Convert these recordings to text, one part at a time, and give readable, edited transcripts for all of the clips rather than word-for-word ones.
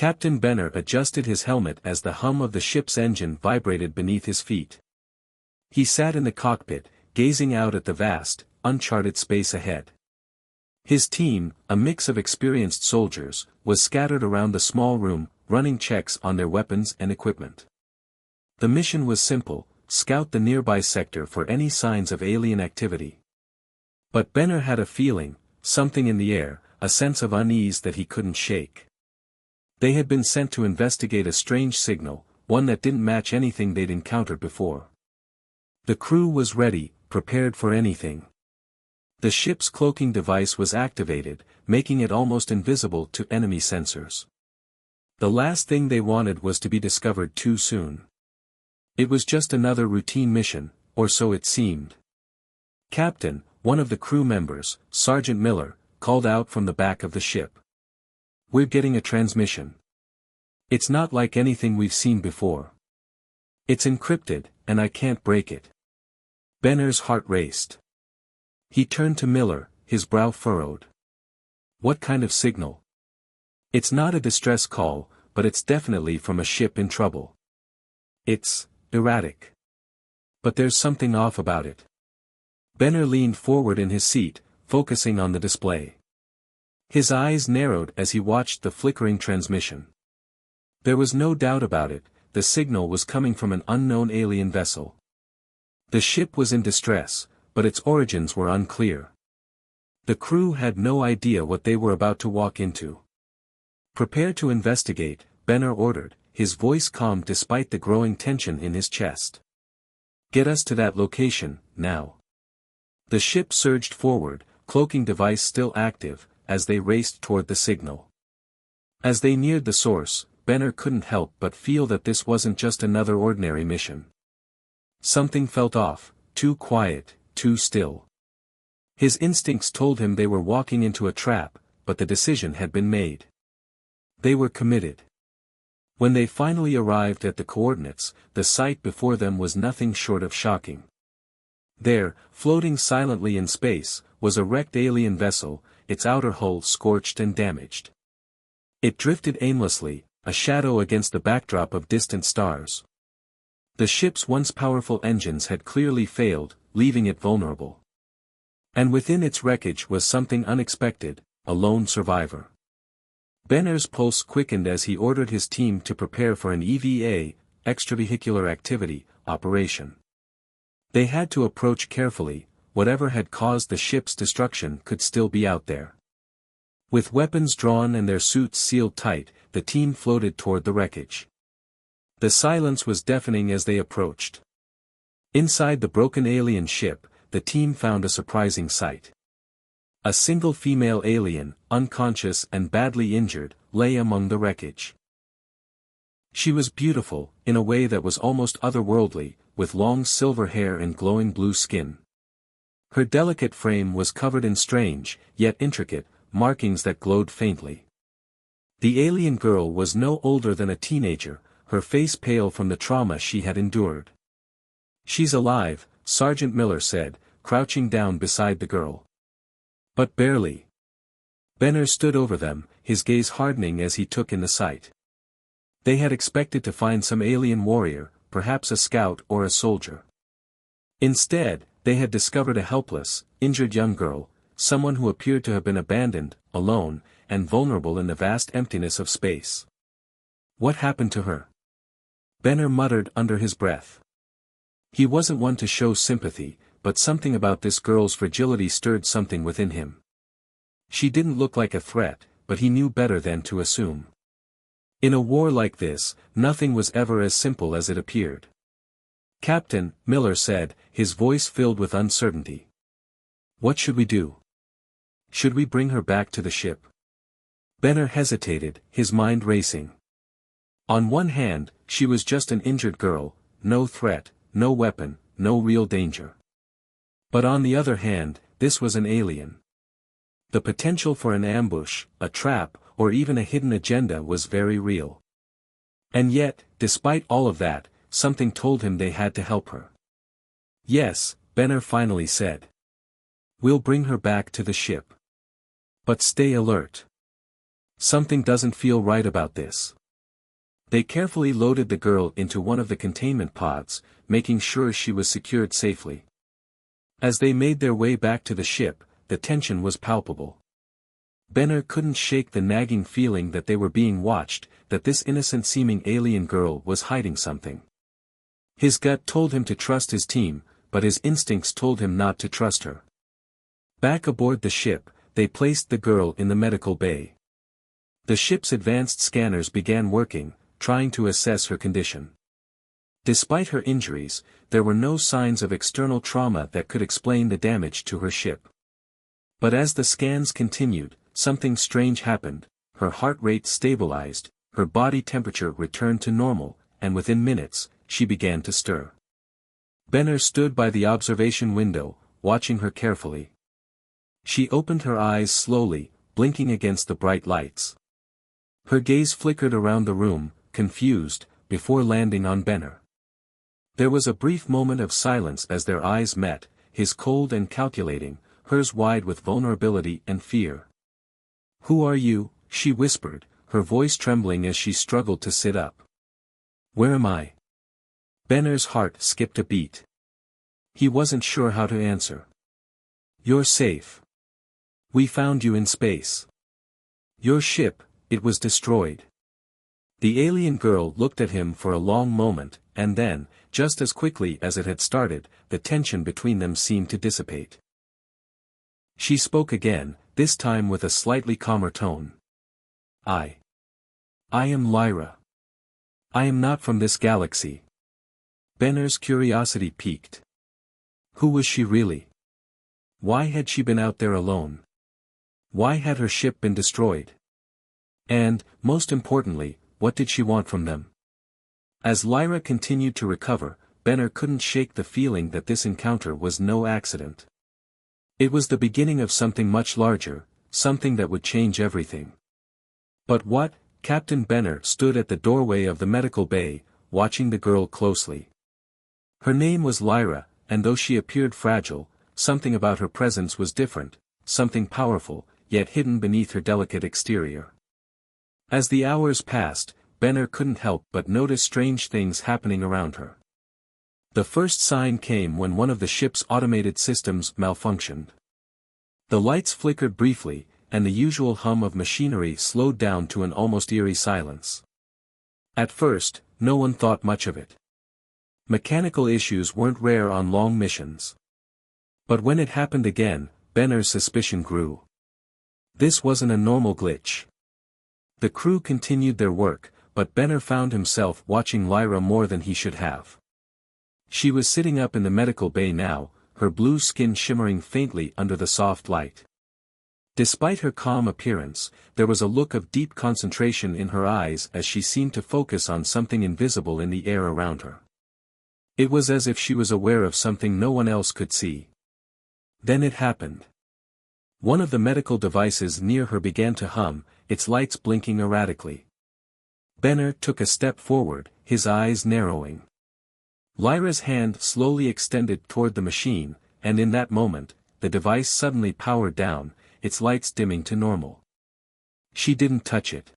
Captain Benner adjusted his helmet as the hum of the ship's engine vibrated beneath his feet. He sat in the cockpit, gazing out at the vast, uncharted space ahead. His team, a mix of experienced soldiers, was scattered around the small room, running checks on their weapons and equipment. The mission was simple: scout the nearby sector for any signs of alien activity. But Benner had a feeling, something in the air, a sense of unease that he couldn't shake. They had been sent to investigate a strange signal, one that didn't match anything they'd encountered before. The crew was ready, prepared for anything. The ship's cloaking device was activated, making it almost invisible to enemy sensors. The last thing they wanted was to be discovered too soon. It was just another routine mission, or so it seemed. Captain, one of the crew members, Sergeant Miller, called out from the back of the ship. "We're getting a transmission. It's not like anything we've seen before. It's encrypted, and I can't break it." Benner's heart raced. He turned to Miller, his brow furrowed. "What kind of signal?" "It's not a distress call, but it's definitely from a ship in trouble. It's erratic. But there's something off about it." Benner leaned forward in his seat, focusing on the display. His eyes narrowed as he watched the flickering transmission. There was no doubt about it, the signal was coming from an unknown alien vessel. The ship was in distress, but its origins were unclear. The crew had no idea what they were about to walk into. "Prepare to investigate," Benner ordered, his voice calm despite the growing tension in his chest. "Get us to that location, now." The ship surged forward, cloaking device still active, as they raced toward the signal. As they neared the source, Benner couldn't help but feel that this wasn't just another ordinary mission. Something felt off, too quiet, too still. His instincts told him they were walking into a trap, but the decision had been made. They were committed. When they finally arrived at the coordinates, the sight before them was nothing short of shocking. There, floating silently in space, was a wrecked alien vessel, its outer hull scorched and damaged. It drifted aimlessly, a shadow against the backdrop of distant stars. The ship's once powerful engines had clearly failed, leaving it vulnerable. And within its wreckage was something unexpected, a lone survivor. Benner's pulse quickened as he ordered his team to prepare for an EVA, extravehicular activity, operation. They had to approach carefully, whatever had caused the ship's destruction could still be out there. With weapons drawn and their suits sealed tight, the team floated toward the wreckage. The silence was deafening as they approached. Inside the broken alien ship, the team found a surprising sight. A single female alien, unconscious and badly injured, lay among the wreckage. She was beautiful, in a way that was almost otherworldly, with long silver hair and glowing blue skin. Her delicate frame was covered in strange, yet intricate, markings that glowed faintly. The alien girl was no older than a teenager, her face pale from the trauma she had endured. "She's alive," Sergeant Miller said, crouching down beside the girl. "But barely." Benner stood over them, his gaze hardening as he took in the sight. They had expected to find some alien warrior, perhaps a scout or a soldier. Instead, they had discovered a helpless, injured young girl, someone who appeared to have been abandoned, alone, and vulnerable in the vast emptiness of space. "What happened to her?" Benner muttered under his breath. He wasn't one to show sympathy, but something about this girl's fragility stirred something within him. She didn't look like a threat, but he knew better than to assume. In a war like this, nothing was ever as simple as it appeared. "Captain," Miller said, his voice filled with uncertainty. "What should we do? Should we bring her back to the ship?" Benner hesitated, his mind racing. On one hand, she was just an injured girl, no threat, no weapon, no real danger. But on the other hand, this was an alien. The potential for an ambush, a trap, or even a hidden agenda was very real. And yet, despite all of that, something told him they had to help her. "Yes," Benner finally said. "We'll bring her back to the ship. But stay alert. Something doesn't feel right about this. They carefully loaded the girl into one of the containment pods, making sure she was secured safely. As they made their way back to the ship, the tension was palpable. Benner couldn't shake the nagging feeling that they were being watched, that this innocent-seeming alien girl was hiding something. His gut told him to trust his team, but his instincts told him not to trust her. Back aboard the ship, they placed the girl in the medical bay. The ship's advanced scanners began working, trying to assess her condition. Despite her injuries, there were no signs of external trauma that could explain the damage to her ship. But as the scans continued, something strange happened. Her heart rate stabilized, her body temperature returned to normal, and within minutes, she began to stir. Benner stood by the observation window, watching her carefully. She opened her eyes slowly, blinking against the bright lights. Her gaze flickered around the room, confused, before landing on Benner. There was a brief moment of silence as their eyes met, his cold and calculating, hers wide with vulnerability and fear. "Who are you?" she whispered, her voice trembling as she struggled to sit up. "Where am I?" Benner's heart skipped a beat. He wasn't sure how to answer. "You're safe. We found you in space. Your ship, it was destroyed." The alien girl looked at him for a long moment, and then, just as quickly as it had started, the tension between them seemed to dissipate. She spoke again, this time with a slightly calmer tone. I am Lyra. I am not from this galaxy." Benner's curiosity piqued. Who was she really? Why had she been out there alone? Why had her ship been destroyed? And, most importantly, what did she want from them? As Lyra continued to recover, Benner couldn't shake the feeling that this encounter was no accident. It was the beginning of something much larger, something that would change everything. But what? Captain Benner stood at the doorway of the medical bay, watching the girl closely. Her name was Lyra, and though she appeared fragile, something about her presence was different, something powerful, yet hidden beneath her delicate exterior. As the hours passed, Benner couldn't help but notice strange things happening around her. The first sign came when one of the ship's automated systems malfunctioned. The lights flickered briefly, and the usual hum of machinery slowed down to an almost eerie silence. At first, no one thought much of it. Mechanical issues weren't rare on long missions. But when it happened again, Benner's suspicion grew. This wasn't a normal glitch. The crew continued their work, but Benner found himself watching Lyra more than he should have. She was sitting up in the medical bay now, her blue skin shimmering faintly under the soft light. Despite her calm appearance, there was a look of deep concentration in her eyes as she seemed to focus on something invisible in the air around her. It was as if she was aware of something no one else could see. Then it happened. One of the medical devices near her began to hum, its lights blinking erratically. Benner took a step forward, his eyes narrowing. Lyra's hand slowly extended toward the machine, and in that moment, the device suddenly powered down, its lights dimming to normal. She didn't touch it.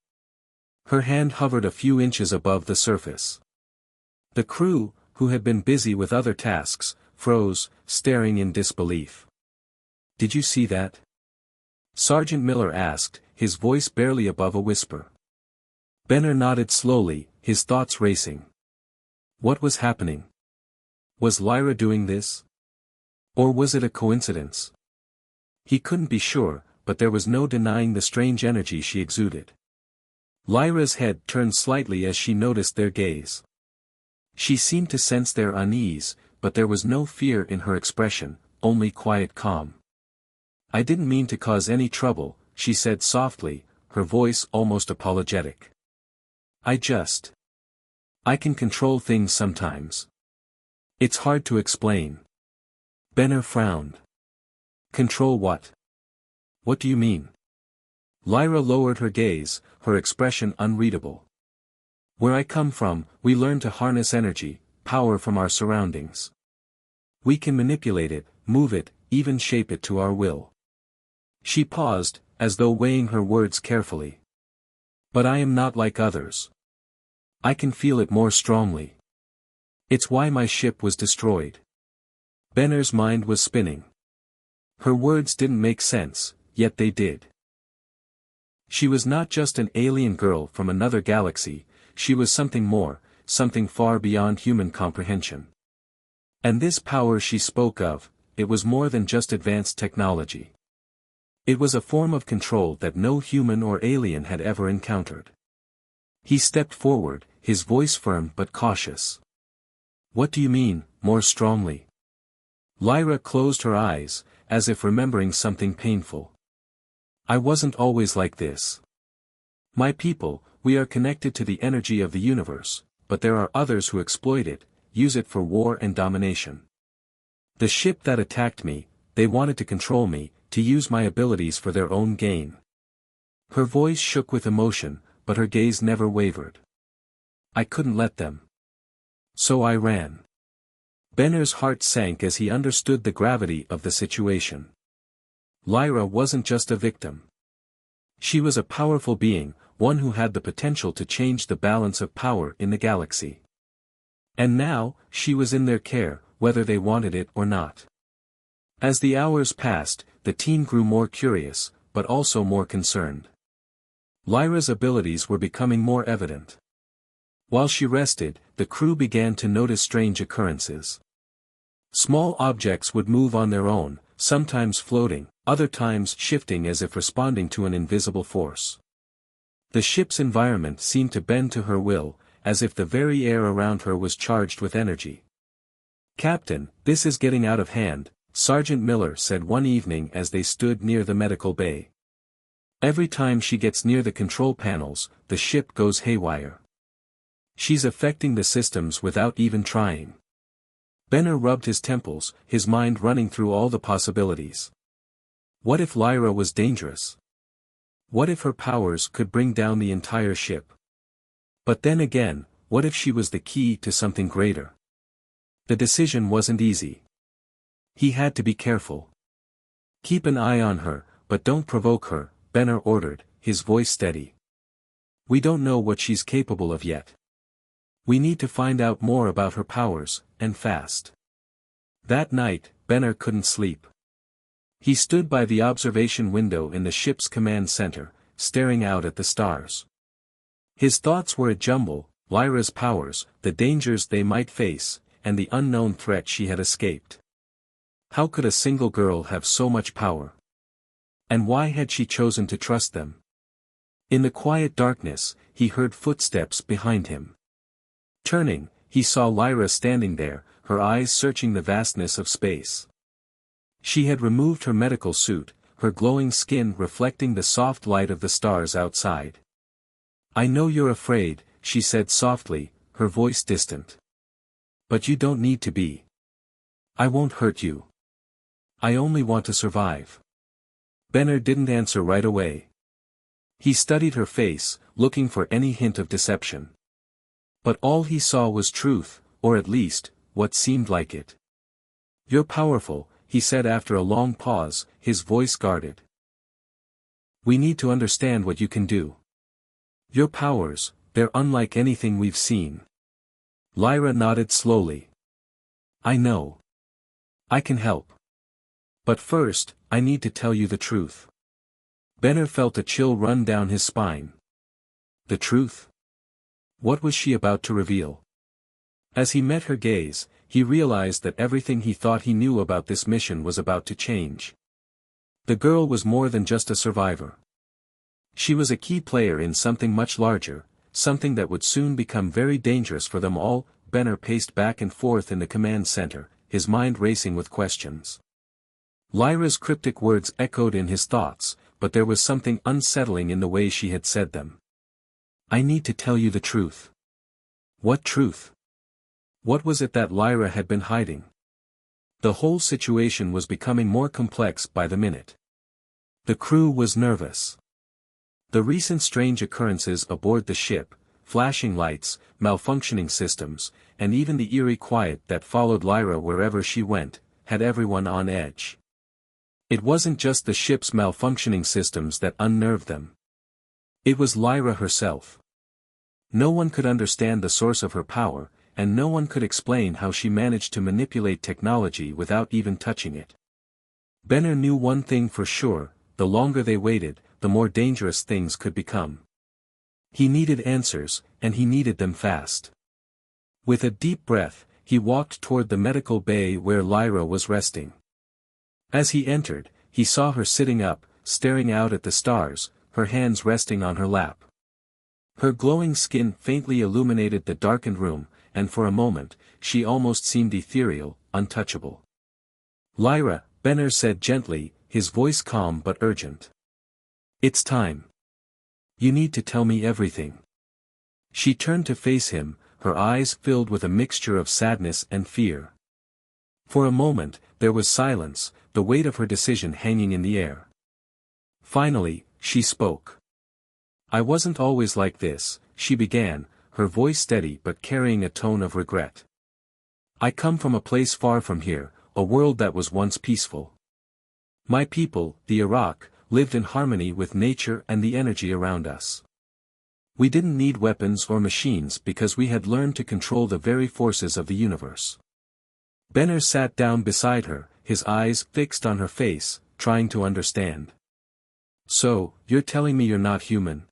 Her hand hovered a few inches above the surface. The crew, who had been busy with other tasks, froze, staring in disbelief. "Did you see that?" Sergeant Miller asked, his voice barely above a whisper. Benner nodded slowly, his thoughts racing. What was happening? Was Lyra doing this? Or was it a coincidence? He couldn't be sure, but there was no denying the strange energy she exuded. Lyra's head turned slightly as she noticed their gaze. She seemed to sense their unease, but there was no fear in her expression, only quiet calm. "I didn't mean to cause any trouble," she said softly, her voice almost apologetic. I can control things sometimes. It's hard to explain." Benner frowned. "Control what? What do you mean?" Lyra lowered her gaze, her expression unreadable. "Where I come from, we learn to harness energy, power from our surroundings. We can manipulate it, move it, even shape it to our will." She paused, as though weighing her words carefully. But I am not like others. I can feel it more strongly. It's why my ship was destroyed. Benner's mind was spinning. Her words didn't make sense, yet they did. She was not just an alien girl from another galaxy, she was something more, something far beyond human comprehension. And this power she spoke of, it was more than just advanced technology. It was a form of control that no human or alien had ever encountered. He stepped forward, his voice firm but cautious. What do you mean, more strongly? Lyra closed her eyes, as if remembering something painful. I wasn't always like this. My people, we are connected to the energy of the universe, but there are others who exploit it, use it for war and domination. The ship that attacked me, they wanted to control me, to use my abilities for their own gain. Her voice shook with emotion, but her gaze never wavered. I couldn't let them. So I ran. Benner's heart sank as he understood the gravity of the situation. Lyra wasn't just a victim. She was a powerful being, one who had the potential to change the balance of power in the galaxy. And now, she was in their care, whether they wanted it or not. As the hours passed, the team grew more curious, but also more concerned. Lyra's abilities were becoming more evident. While she rested, the crew began to notice strange occurrences. Small objects would move on their own, sometimes floating, other times shifting as if responding to an invisible force. The ship's environment seemed to bend to her will, as if the very air around her was charged with energy. Captain, this is getting out of hand, Sergeant Miller said one evening as they stood near the medical bay. Every time she gets near the control panels, the ship goes haywire. She's affecting the systems without even trying. Benner rubbed his temples, his mind running through all the possibilities. What if Lyra was dangerous? What if her powers could bring down the entire ship? But then again, what if she was the key to something greater? The decision wasn't easy. He had to be careful. Keep an eye on her, but don't provoke her, Benner ordered, his voice steady. We don't know what she's capable of yet. We need to find out more about her powers, and fast. That night, Benner couldn't sleep. He stood by the observation window in the ship's command center, staring out at the stars. His thoughts were a jumble, Lyra's powers, the dangers they might face, and the unknown threat she had escaped. How could a single girl have so much power? And why had she chosen to trust them? In the quiet darkness, he heard footsteps behind him. Turning, he saw Lyra standing there, her eyes searching the vastness of space. She had removed her medical suit, her glowing skin reflecting the soft light of the stars outside. I know you're afraid, she said softly, her voice distant. But you don't need to be. I won't hurt you. I only want to survive. Benner didn't answer right away. He studied her face, looking for any hint of deception. But all he saw was truth, or at least, what seemed like it. You're powerful, he said after a long pause, his voice guarded. We need to understand what you can do. Your powers, they're unlike anything we've seen. Lyra nodded slowly. I know. I can help. But first, I need to tell you the truth. Benner felt a chill run down his spine. The truth? What was she about to reveal? As he met her gaze, he realized that everything he thought he knew about this mission was about to change. The girl was more than just a survivor. She was a key player in something much larger, something that would soon become very dangerous for them all. Benner paced back and forth in the command center, his mind racing with questions. Lyra's cryptic words echoed in his thoughts, but there was something unsettling in the way she had said them. I need to tell you the truth. What truth? What was it that Lyra had been hiding? The whole situation was becoming more complex by the minute. The crew was nervous. The recent strange occurrences aboard the ship, flashing lights, malfunctioning systems, and even the eerie quiet that followed Lyra wherever she went, had everyone on edge. It wasn't just the ship's malfunctioning systems that unnerved them. It was Lyra herself. No one could understand the source of her power, and no one could explain how she managed to manipulate technology without even touching it. Benner knew one thing for sure: the longer they waited, the more dangerous things could become. He needed answers, and he needed them fast. With a deep breath, he walked toward the medical bay where Lyra was resting. As he entered, he saw her sitting up, staring out at the stars, her hands resting on her lap. Her glowing skin faintly illuminated the darkened room, and for a moment, she almost seemed ethereal, untouchable. "Lyra," Benner said gently, his voice calm but urgent. "It's time. You need to tell me everything." She turned to face him, her eyes filled with a mixture of sadness and fear. For a moment, there was silence, the weight of her decision hanging in the air. Finally, she spoke. "I wasn't always like this," she began, her voice steady but carrying a tone of regret. "I come from a place far from here, a world that was once peaceful. My people, the Orcs, lived in harmony with nature and the energy around us. We didn't need weapons or machines because we had learned to control the very forces of the universe." Benner sat down beside her, his eyes fixed on her face, trying to understand. "So, you're telling me you're not human?"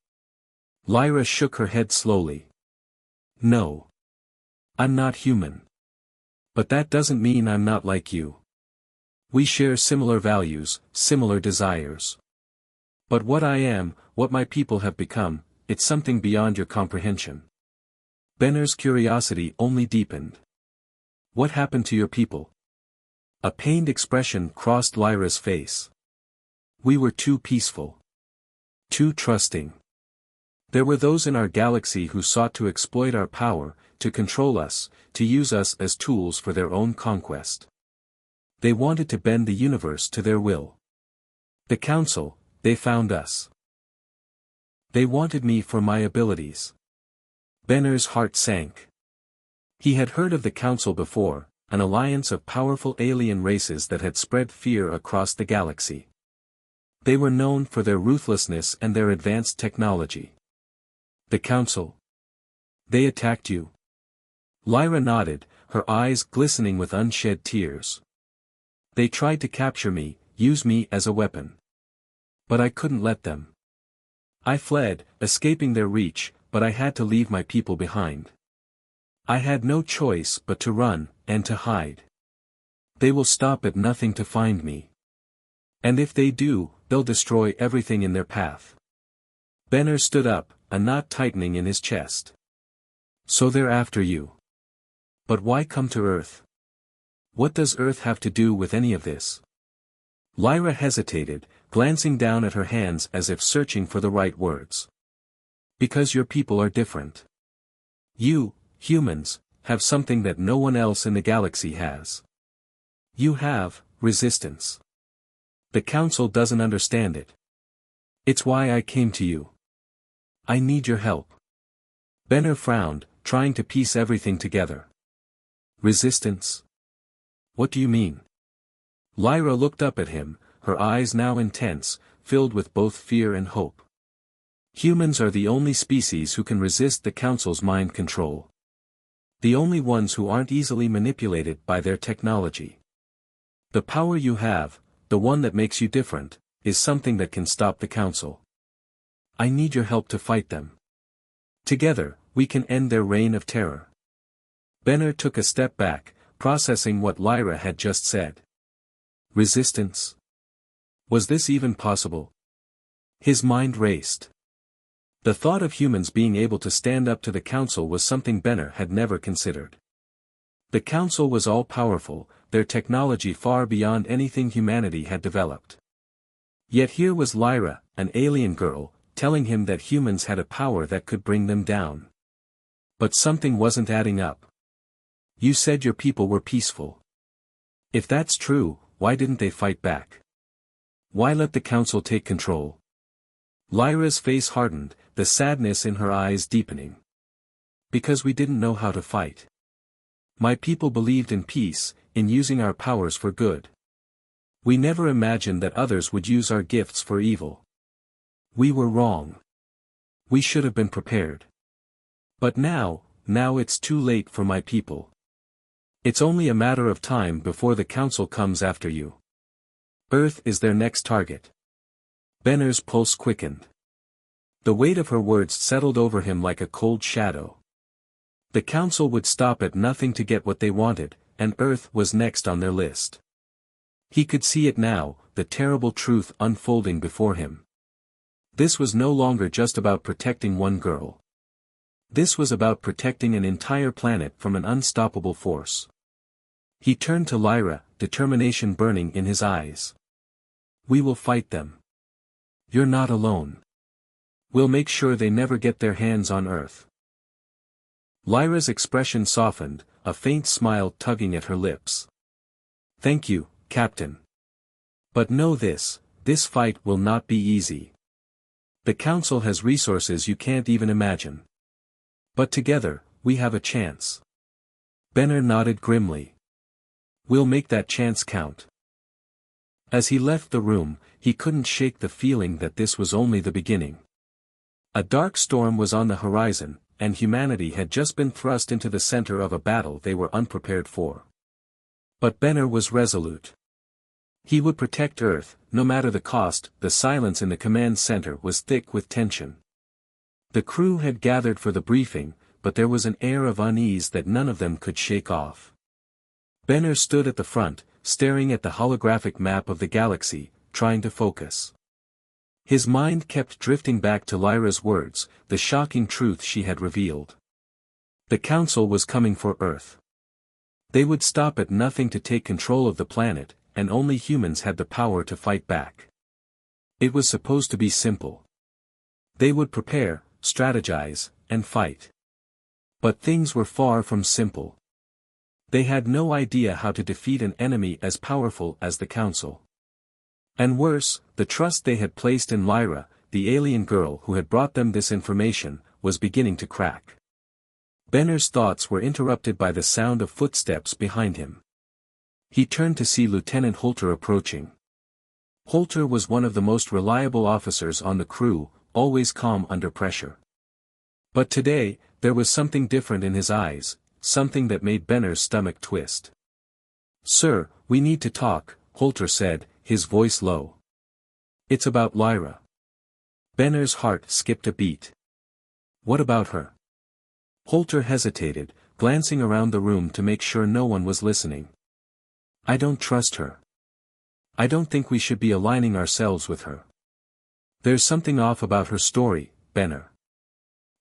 Lyra shook her head slowly. "No. I'm not human. But that doesn't mean I'm not like you. We share similar values, similar desires. But what I am, what my people have become, it's something beyond your comprehension." Benner's curiosity only deepened. "What happened to your people?" A pained expression crossed Lyra's face. "We were too peaceful. Too trusting. There were those in our galaxy who sought to exploit our power, to control us, to use us as tools for their own conquest. They wanted to bend the universe to their will. The Council, they found us. They wanted me for my abilities." Benner's heart sank. He had heard of the Council before, an alliance of powerful alien races that had spread fear across the galaxy. They were known for their ruthlessness and their advanced technology. "The Council? They attacked you?" Lyra nodded, her eyes glistening with unshed tears. "They tried to capture me, use me as a weapon. But I couldn't let them. I fled, escaping their reach, but I had to leave my people behind. I had no choice but to run, and to hide. They will stop at nothing to find me. And if they do, they'll destroy everything in their path." Benner stood up, a knot tightening in his chest. "So they're after you. But why come to Earth? What does Earth have to do with any of this?" Lyra hesitated, glancing down at her hands as if searching for the right words. "Because your people are different. You, humans, have something that no one else in the galaxy has. You have resistance. The Council doesn't understand it. It's why I came to you. I need your help." Benner frowned, trying to piece everything together. "Resistance? What do you mean?" Lyra looked up at him, her eyes now intense, filled with both fear and hope. "Humans are the only species who can resist the Council's mind control. The only ones who aren't easily manipulated by their technology. The power you have, the one that makes you different, is something that can stop the Council. I need your help to fight them. Together, we can end their reign of terror." Benner took a step back, processing what Lyra had just said. Resistance? Was this even possible? His mind raced. The thought of humans being able to stand up to the Council was something Benner had never considered. The Council was all-powerful, their technology far beyond anything humanity had developed. Yet here was Lyra, an alien girl, telling him that humans had a power that could bring them down. But something wasn't adding up. "You said your people were peaceful. If that's true, why didn't they fight back? Why let the Council take control?" Lyra's face hardened, the sadness in her eyes deepening. "Because we didn't know how to fight. My people believed in peace, in using our powers for good. We never imagined that others would use our gifts for evil. We were wrong. We should have been prepared. But now it's too late for my people. It's only a matter of time before the council comes after you. Earth is their next target. Benner's pulse quickened. The weight of her words settled over him like a cold shadow. The council would stop at nothing to get what they wanted, and Earth was next on their list. He could see it now, the terrible truth unfolding before him. This was no longer just about protecting one girl. This was about protecting an entire planet from an unstoppable force. He turned to Lyra, determination burning in his eyes. We will fight them. You're not alone. We'll make sure they never get their hands on Earth. Lyra's expression softened, a faint smile tugging at her lips. Thank you, Captain. But know this fight will not be easy. The Council has resources you can't even imagine. But together, we have a chance. Benner nodded grimly. We'll make that chance count. As he left the room, he couldn't shake the feeling that this was only the beginning. A dark storm was on the horizon, and humanity had just been thrust into the center of a battle they were unprepared for. But Benner was resolute. He would protect Earth, no matter the cost. The silence in the command center was thick with tension. The crew had gathered for the briefing, but there was an air of unease that none of them could shake off. Benner stood at the front, staring at the holographic map of the galaxy, trying to focus. His mind kept drifting back to Lyra's words, the shocking truth she had revealed. The Council was coming for Earth. They would stop at nothing to take control of the planet, and only humans had the power to fight back. It was supposed to be simple. They would prepare, strategize, and fight. But things were far from simple. They had no idea how to defeat an enemy as powerful as the Council. And worse, the trust they had placed in Lyra, the alien girl who had brought them this information, was beginning to crack. Benner's thoughts were interrupted by the sound of footsteps behind him. He turned to see Lieutenant Holter approaching. Holter was one of the most reliable officers on the crew, always calm under pressure. But today, there was something different in his eyes, something that made Benner's stomach twist. "Sir, we need to talk," Holter said, his voice low. "It's about Lyra." Benner's heart skipped a beat. "What about her?" Holter hesitated, glancing around the room to make sure no one was listening. "I don't trust her. I don't think we should be aligning ourselves with her. There's something off about her story, Benner.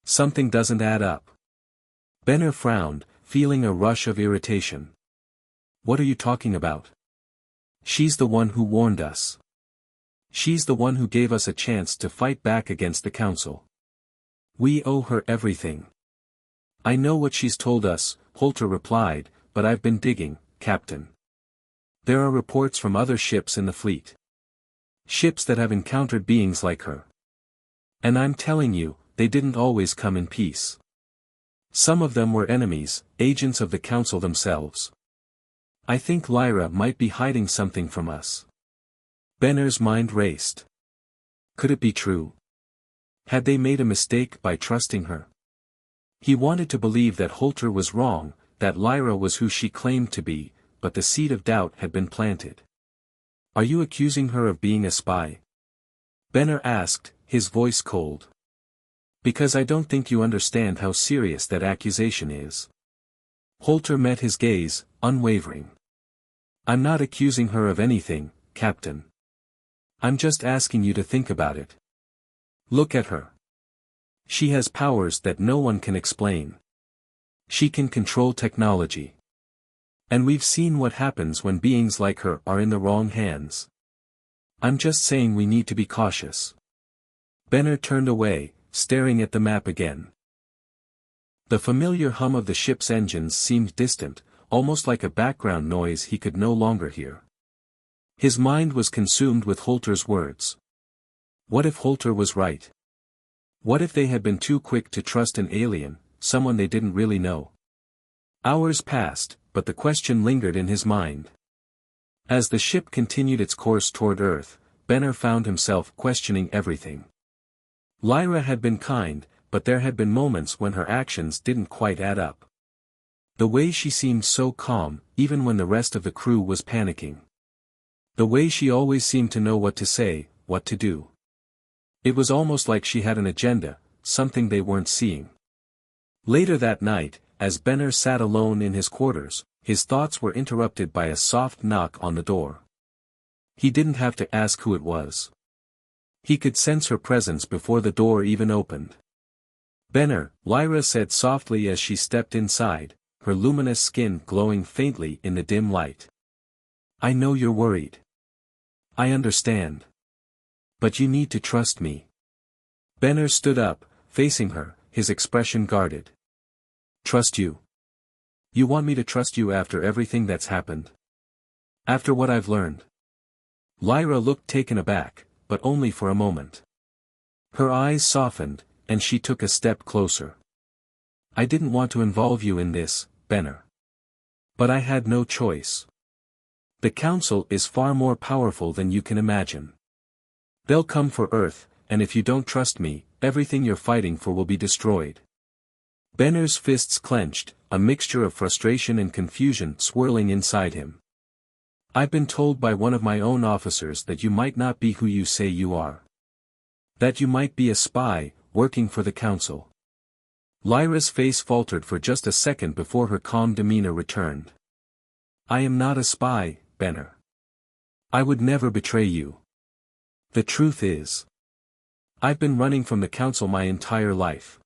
Something doesn't add up." Benner frowned, feeling a rush of irritation. "What are you talking about? She's the one who warned us. She's the one who gave us a chance to fight back against the Council. We owe her everything." "I know what she's told us," Holter replied, "but I've been digging, Captain. There are reports from other ships in the fleet. Ships that have encountered beings like her. And I'm telling you, they didn't always come in peace. Some of them were enemies, agents of the Council themselves. I think Lyra might be hiding something from us." Benner's mind raced. Could it be true? Had they made a mistake by trusting her? He wanted to believe that Holter was wrong, that Lyra was who she claimed to be, but the seed of doubt had been planted. "Are you accusing her of being a spy?" Benner asked, his voice cold. "Because I don't think you understand how serious that accusation is." Holter met his gaze, unwavering. "I'm not accusing her of anything, Captain. I'm just asking you to think about it. Look at her. She has powers that no one can explain. She can control technology. And we've seen what happens when beings like her are in the wrong hands. I'm just saying we need to be cautious." Benner turned away, staring at the map again. The familiar hum of the ship's engines seemed distant, almost like a background noise he could no longer hear. His mind was consumed with Holter's words. What if Holter was right? What if they had been too quick to trust an alien, someone they didn't really know? Hours passed, but the question lingered in his mind. As the ship continued its course toward Earth, Benner found himself questioning everything. Lyra had been kind, but there had been moments when her actions didn't quite add up. The way she seemed so calm, even when the rest of the crew was panicking. The way she always seemed to know what to say, what to do. It was almost like she had an agenda, something they weren't seeing. Later that night, as Benner sat alone in his quarters, his thoughts were interrupted by a soft knock on the door. He didn't have to ask who it was. He could sense her presence before the door even opened. "Benner," Lyra said softly as she stepped inside, her luminous skin glowing faintly in the dim light. "I know you're worried. I understand. But you need to trust me." Benner stood up, facing her, his expression guarded. "Trust you? You want me to trust you after everything that's happened? After what I've learned?" Lyra looked taken aback, but only for a moment. Her eyes softened, and she took a step closer. "I didn't want to involve you in this, Benner. But I had no choice. The Council is far more powerful than you can imagine. They'll come for Earth, and if you don't trust me, everything you're fighting for will be destroyed." Benner's fists clenched, a mixture of frustration and confusion swirling inside him. "I've been told by one of my own officers that you might not be who you say you are. That you might be a spy, working for the Council." Lyra's face faltered for just a second before her calm demeanor returned. "I am not a spy, Benner. I would never betray you. The truth is, I've been running from the Council my entire life.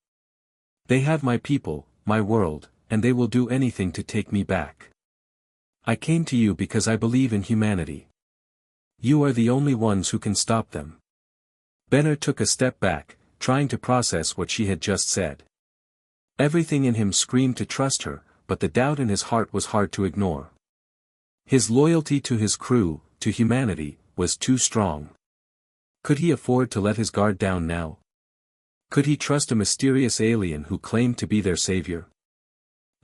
They have my people, my world, and they will do anything to take me back. I came to you because I believe in humanity. You are the only ones who can stop them." Benner took a step back, trying to process what she had just said. Everything in him screamed to trust her, but the doubt in his heart was hard to ignore. His loyalty to his crew, to humanity, was too strong. Could he afford to let his guard down now? Could he trust a mysterious alien who claimed to be their savior?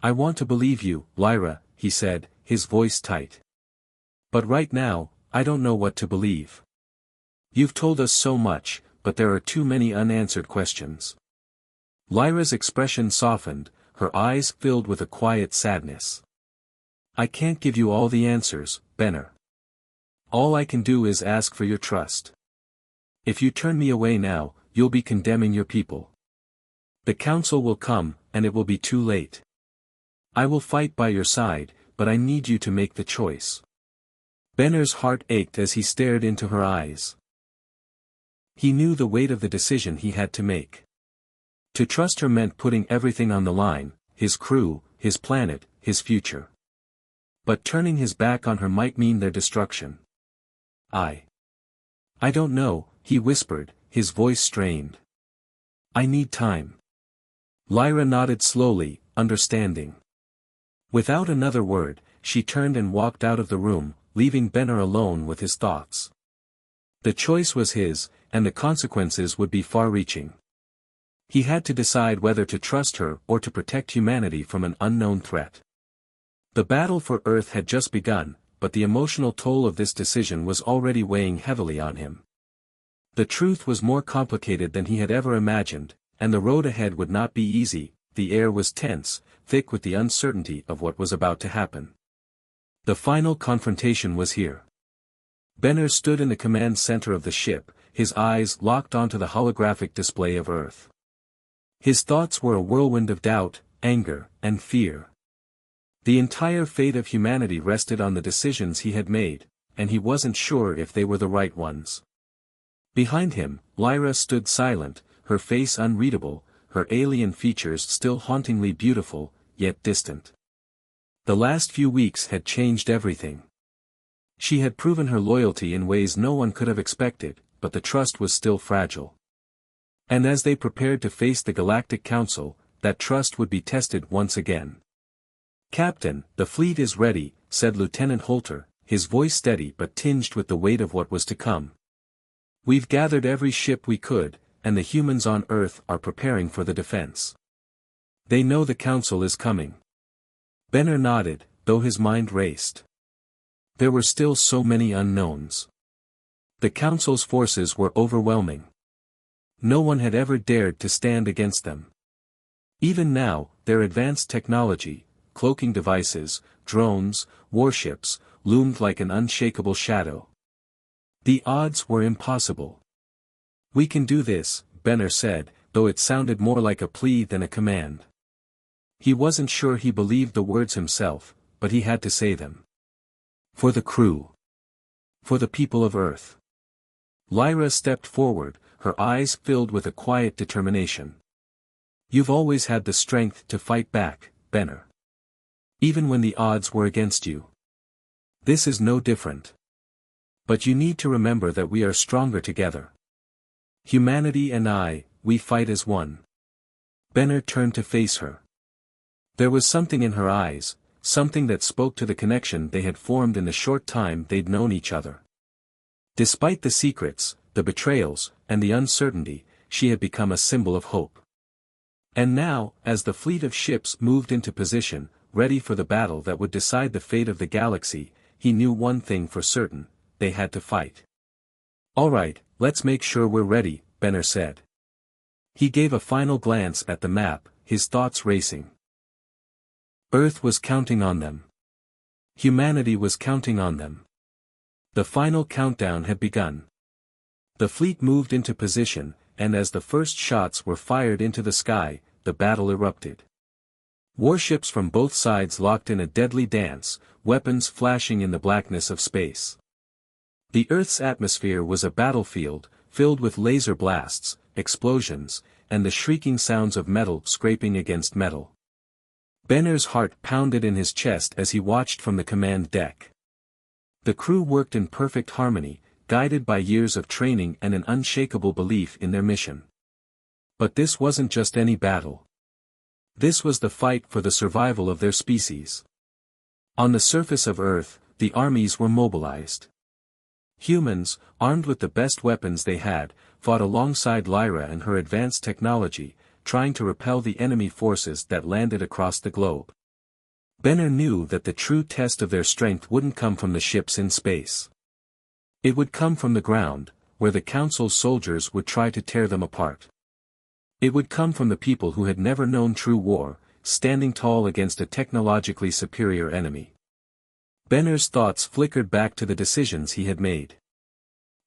"I want to believe you, Lyra," he said, his voice tight. "But right now, I don't know what to believe. You've told us so much, but there are too many unanswered questions." Lyra's expression softened, her eyes filled with a quiet sadness. "I can't give you all the answers, Benner. All I can do is ask for your trust. If you turn me away now, you'll be condemning your people. The Council will come, and it will be too late. I will fight by your side, but I need you to make the choice." Benner's heart ached as he stared into her eyes. He knew the weight of the decision he had to make. To trust her meant putting everything on the line, his crew, his planet, his future. But turning his back on her might mean their destruction. I don't know," he whispered, his voice strained. "I need time." Lyra nodded slowly, understanding. Without another word, she turned and walked out of the room, leaving Benner alone with his thoughts. The choice was his, and the consequences would be far-reaching. He had to decide whether to trust her or to protect humanity from an unknown threat. The battle for Earth had just begun, but the emotional toll of this decision was already weighing heavily on him. The truth was more complicated than he had ever imagined, and the road ahead would not be easy. The air was tense, thick with the uncertainty of what was about to happen. The final confrontation was here. Benner stood in the command center of the ship, his eyes locked onto the holographic display of Earth. His thoughts were a whirlwind of doubt, anger, and fear. The entire fate of humanity rested on the decisions he had made, and he wasn't sure if they were the right ones. Behind him, Lyra stood silent, her face unreadable, her alien features still hauntingly beautiful, yet distant. The last few weeks had changed everything. She had proven her loyalty in ways no one could have expected, but the trust was still fragile. And as they prepared to face the Galactic Council, that trust would be tested once again. "Captain, the fleet is ready," said Lieutenant Holter, his voice steady but tinged with the weight of what was to come. "We've gathered every ship we could, and the humans on Earth are preparing for the defense. They know the Council is coming." Benner nodded, though his mind raced. There were still so many unknowns. The Council's forces were overwhelming. No one had ever dared to stand against them. Even now, their advanced technology, cloaking devices, drones, warships, loomed like an unshakable shadow. The odds were impossible. "We can do this," Benner said, though it sounded more like a plea than a command. He wasn't sure he believed the words himself, but he had to say them. For the crew. For the people of Earth. Lyra stepped forward, her eyes filled with a quiet determination. "You've always had the strength to fight back, Benner. Even when the odds were against you. This is no different. But you need to remember that we are stronger together. Humanity and we fight as one." Benner turned to face her. There was something in her eyes, something that spoke to the connection they had formed in the short time they'd known each other. Despite the secrets, the betrayals, and the uncertainty, she had become a symbol of hope. And now, as the fleet of ships moved into position, ready for the battle that would decide the fate of the galaxy, he knew one thing for certain: they had to fight. "All right, let's make sure we're ready," Benner said. He gave a final glance at the map, his thoughts racing. Earth was counting on them. Humanity was counting on them. The final countdown had begun. The fleet moved into position, and as the first shots were fired into the sky, the battle erupted. Warships from both sides locked in a deadly dance, weapons flashing in the blackness of space. The Earth's atmosphere was a battlefield, filled with laser blasts, explosions, and the shrieking sounds of metal scraping against metal. Benner's heart pounded in his chest as he watched from the command deck. The crew worked in perfect harmony, guided by years of training and an unshakable belief in their mission. But this wasn't just any battle. This was the fight for the survival of their species. On the surface of Earth, the armies were mobilized. Humans, armed with the best weapons they had, fought alongside Lyra and her advanced technology, trying to repel the enemy forces that landed across the globe. Benner knew that the true test of their strength wouldn't come from the ships in space. It would come from the ground, where the Council's soldiers would try to tear them apart. It would come from the people who had never known true war, standing tall against a technologically superior enemy. Benner's thoughts flickered back to the decisions he had made.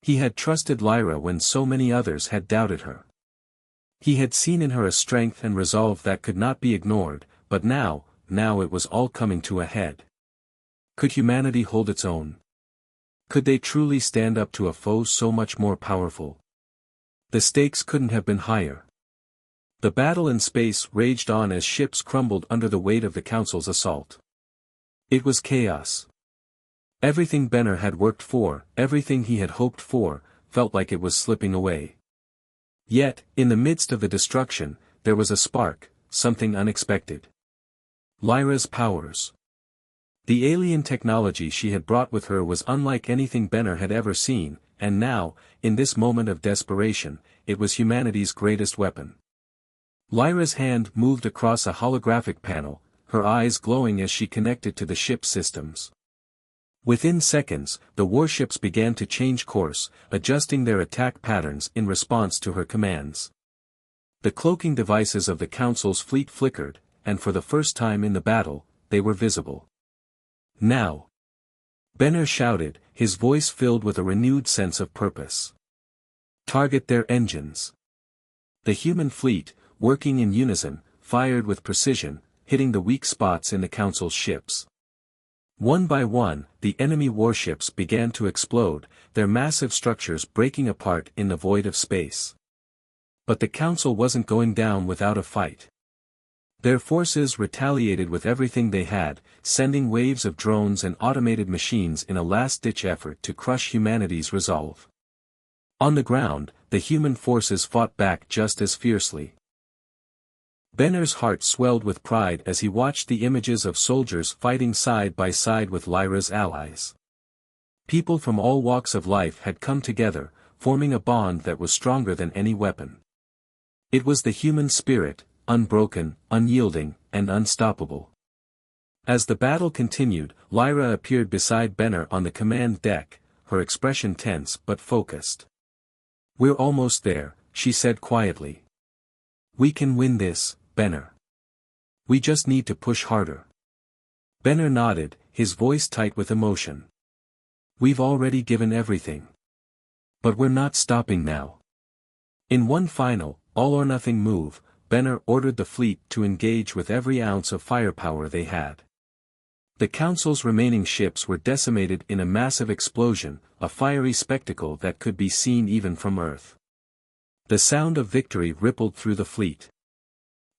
He had trusted Lyra when so many others had doubted her. He had seen in her a strength and resolve that could not be ignored, but now it was all coming to a head. Could humanity hold its own? Could they truly stand up to a foe so much more powerful? The stakes couldn't have been higher. The battle in space raged on as ships crumbled under the weight of the Council's assault. It was chaos. Everything Benner had worked for, everything he had hoped for, felt like it was slipping away. Yet, in the midst of the destruction, there was a spark, something unexpected. Lyra's powers. The alien technology she had brought with her was unlike anything Benner had ever seen, and now, in this moment of desperation, it was humanity's greatest weapon. Lyra's hand moved across a holographic panel, her eyes glowing as she connected to the ship's systems. Within seconds, the warships began to change course, adjusting their attack patterns in response to her commands. The cloaking devices of the Council's fleet flickered, and for the first time in the battle, they were visible. "Now!" Benner shouted, his voice filled with a renewed sense of purpose. "Target their engines." The human fleet, working in unison, fired with precision, hitting the weak spots in the Council's ships. One by one, the enemy warships began to explode, their massive structures breaking apart in the void of space. But the Council wasn't going down without a fight. Their forces retaliated with everything they had, sending waves of drones and automated machines in a last-ditch effort to crush humanity's resolve. On the ground, the human forces fought back just as fiercely. Benner's heart swelled with pride as he watched the images of soldiers fighting side by side with Lyra's allies. People from all walks of life had come together, forming a bond that was stronger than any weapon. It was the human spirit, unbroken, unyielding, and unstoppable. As the battle continued, Lyra appeared beside Benner on the command deck, her expression tense but focused. "We're almost there," she said quietly. We can win this, Benner. We just need to push harder. Benner nodded, his voice tight with emotion. We've already given everything. But we're not stopping now. In one final, all-or-nothing move, Benner ordered the fleet to engage with every ounce of firepower they had. The Council's remaining ships were decimated in a massive explosion, a fiery spectacle that could be seen even from Earth. The sound of victory rippled through the fleet.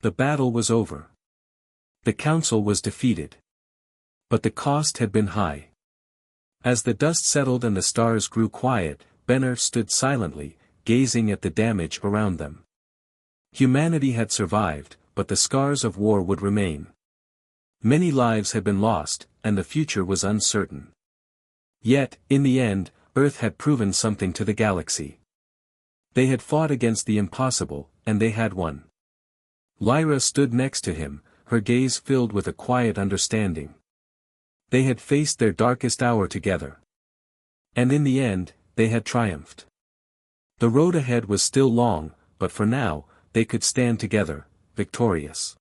The battle was over. The Council was defeated. But the cost had been high. As the dust settled and the stars grew quiet, Benner stood silently, gazing at the damage around them. Humanity had survived, but the scars of war would remain. Many lives had been lost, and the future was uncertain. Yet, in the end, Earth had proven something to the galaxy. They had fought against the impossible, and they had won. Lyra stood next to him, her gaze filled with a quiet understanding. They had faced their darkest hour together. And in the end, they had triumphed. The road ahead was still long, but for now, they could stand together, victorious.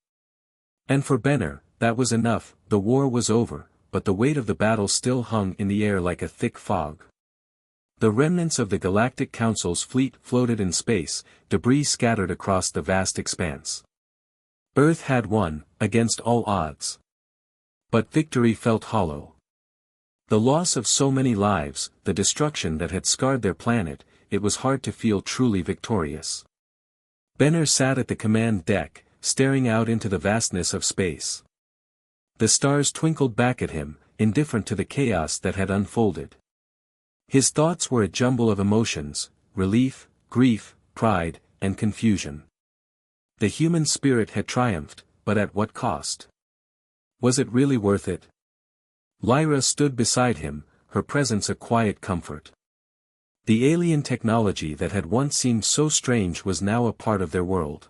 And for Benner, that was enough. The war was over, but the weight of the battle still hung in the air like a thick fog. The remnants of the Galactic Council's fleet floated in space, debris scattered across the vast expanse. Earth had won, against all odds. But victory felt hollow. The loss of so many lives, the destruction that had scarred their planet, it was hard to feel truly victorious. Benner sat at the command deck, staring out into the vastness of space. The stars twinkled back at him, indifferent to the chaos that had unfolded. His thoughts were a jumble of emotions, relief, grief, pride, and confusion. The human spirit had triumphed, but at what cost? Was it really worth it? Lyra stood beside him, her presence a quiet comfort. The alien technology that had once seemed so strange was now a part of their world.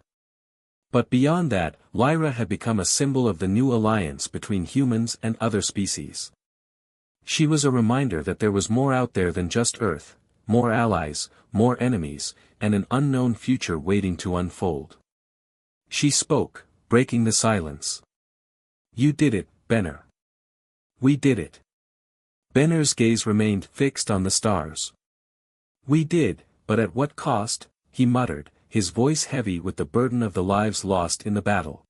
But beyond that, Lyra had become a symbol of the new alliance between humans and other species. She was a reminder that there was more out there than just Earth, more allies, more enemies, and an unknown future waiting to unfold. She spoke, breaking the silence. You did it, Benner. We did it. Benner's gaze remained fixed on the stars. We did, but at what cost? He muttered, his voice heavy with the burden of the lives lost in the battle.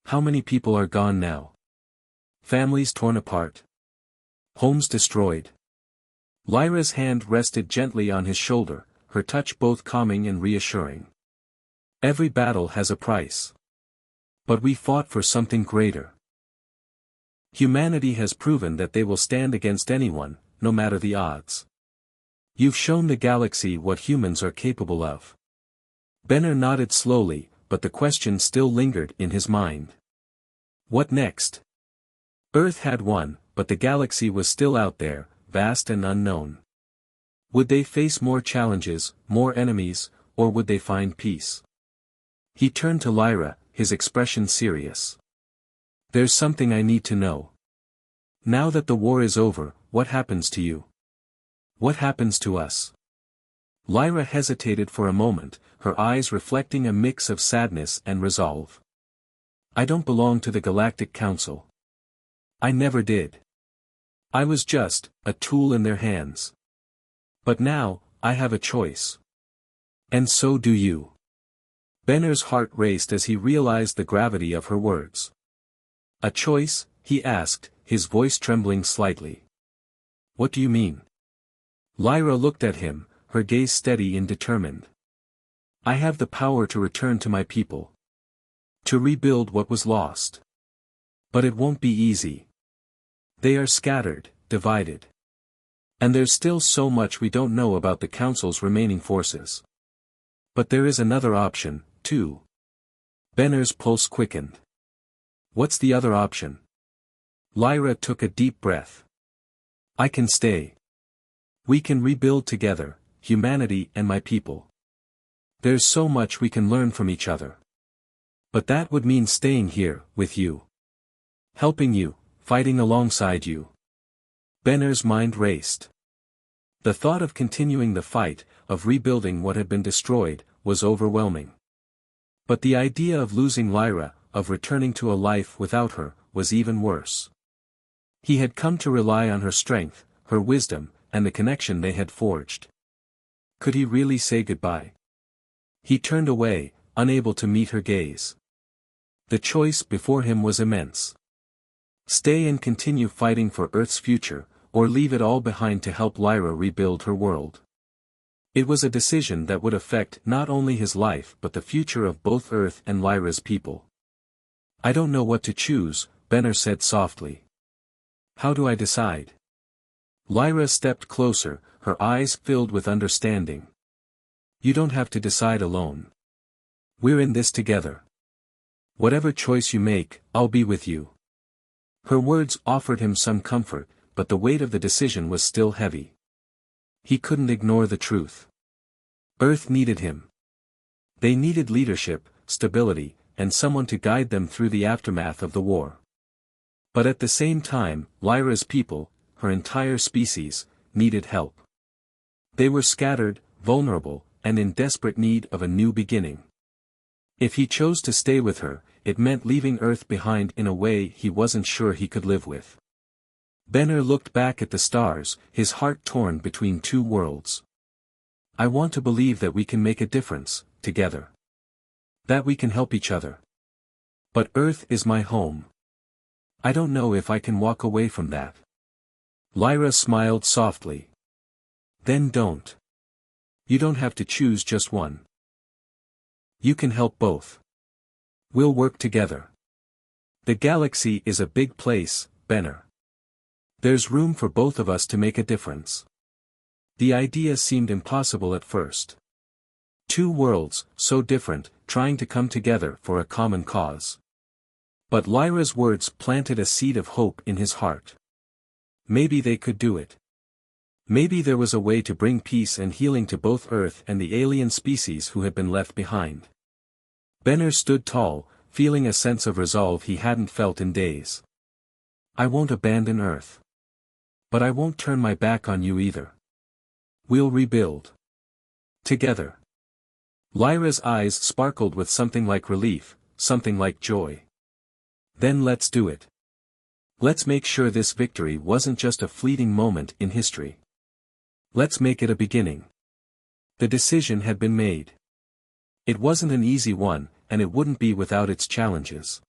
How many people are gone now? Families torn apart. Homes destroyed. Lyra's hand rested gently on his shoulder, her touch both calming and reassuring. Every battle has a price. But we fought for something greater. Humanity has proven that they will stand against anyone, no matter the odds. You've shown the galaxy what humans are capable of. Benner nodded slowly, but the question still lingered in his mind. What next? Earth had won, but the galaxy was still out there, vast and unknown. Would they face more challenges, more enemies, or would they find peace? He turned to Lyra, his expression serious. There's something I need to know. Now that the war is over, what happens to you? What happens to us? Lyra hesitated for a moment, her eyes reflecting a mix of sadness and resolve. I don't belong to the Galactic Council. I never did. I was just a tool in their hands. But now, I have a choice. And so do you. Benner's heart raced as he realized the gravity of her words. A choice? He asked, his voice trembling slightly. What do you mean? Lyra looked at him, her gaze steady and determined. I have the power to return to my people. To rebuild what was lost. But it won't be easy. They are scattered, divided. And there's still so much we don't know about the Council's remaining forces. But there is another option, too. Benner's pulse quickened. What's the other option? Lyra took a deep breath. I can stay. We can rebuild together, humanity and my people. There's so much we can learn from each other. But that would mean staying here, with you. Helping you, fighting alongside you. Benner's mind raced. The thought of continuing the fight, of rebuilding what had been destroyed, was overwhelming. But the idea of losing Lyra, of returning to a life without her, was even worse. He had come to rely on her strength, her wisdom, and the connection they had forged. Could he really say goodbye? He turned away, unable to meet her gaze. The choice before him was immense. Stay and continue fighting for Earth's future, or leave it all behind to help Lyra rebuild her world. It was a decision that would affect not only his life but the future of both Earth and Lyra's people. "I don't know what to choose," Benner said softly. "How do I decide?" Lyra stepped closer, her eyes filled with understanding. "You don't have to decide alone. We're in this together. Whatever choice you make, I'll be with you." Her words offered him some comfort, but the weight of the decision was still heavy. He couldn't ignore the truth. Earth needed him. They needed leadership, stability, and someone to guide them through the aftermath of the war. But at the same time, Lyra's people, her entire species, needed help. They were scattered, vulnerable, and in desperate need of a new beginning. If he chose to stay with her, it meant leaving Earth behind in a way he wasn't sure he could live with. Benner looked back at the stars, his heart torn between two worlds. "I want to believe that we can make a difference, together. That we can help each other. But Earth is my home. I don't know if I can walk away from that." Lyra smiled softly. "Then don't. You don't have to choose just one. You can help both. We'll work together. The galaxy is a big place, Benner. There's room for both of us to make a difference." The idea seemed impossible at first. Two worlds, so different, trying to come together for a common cause. But Lyra's words planted a seed of hope in his heart. Maybe they could do it. Maybe there was a way to bring peace and healing to both Earth and the alien species who had been left behind. Benner stood tall, feeling a sense of resolve he hadn't felt in days. "I won't abandon Earth. But I won't turn my back on you either. We'll rebuild. Together." Lyra's eyes sparkled with something like relief, something like joy. "Then let's do it. Let's make sure this victory wasn't just a fleeting moment in history. Let's make it a beginning." The decision had been made. It wasn't an easy one, and it wouldn't be without its challenges.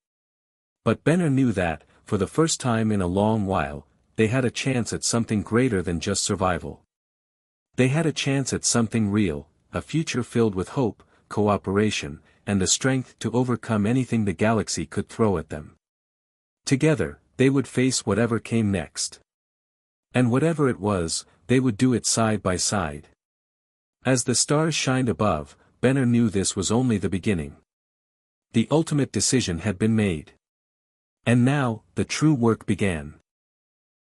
But Benner knew that, for the first time in a long while, they had a chance at something greater than just survival. They had a chance at something real, a future filled with hope, cooperation, and the strength to overcome anything the galaxy could throw at them. Together, they would face whatever came next. And whatever it was, they would do it side by side. As the stars shined above, Benner knew this was only the beginning. The ultimate decision had been made. And now, the true work began.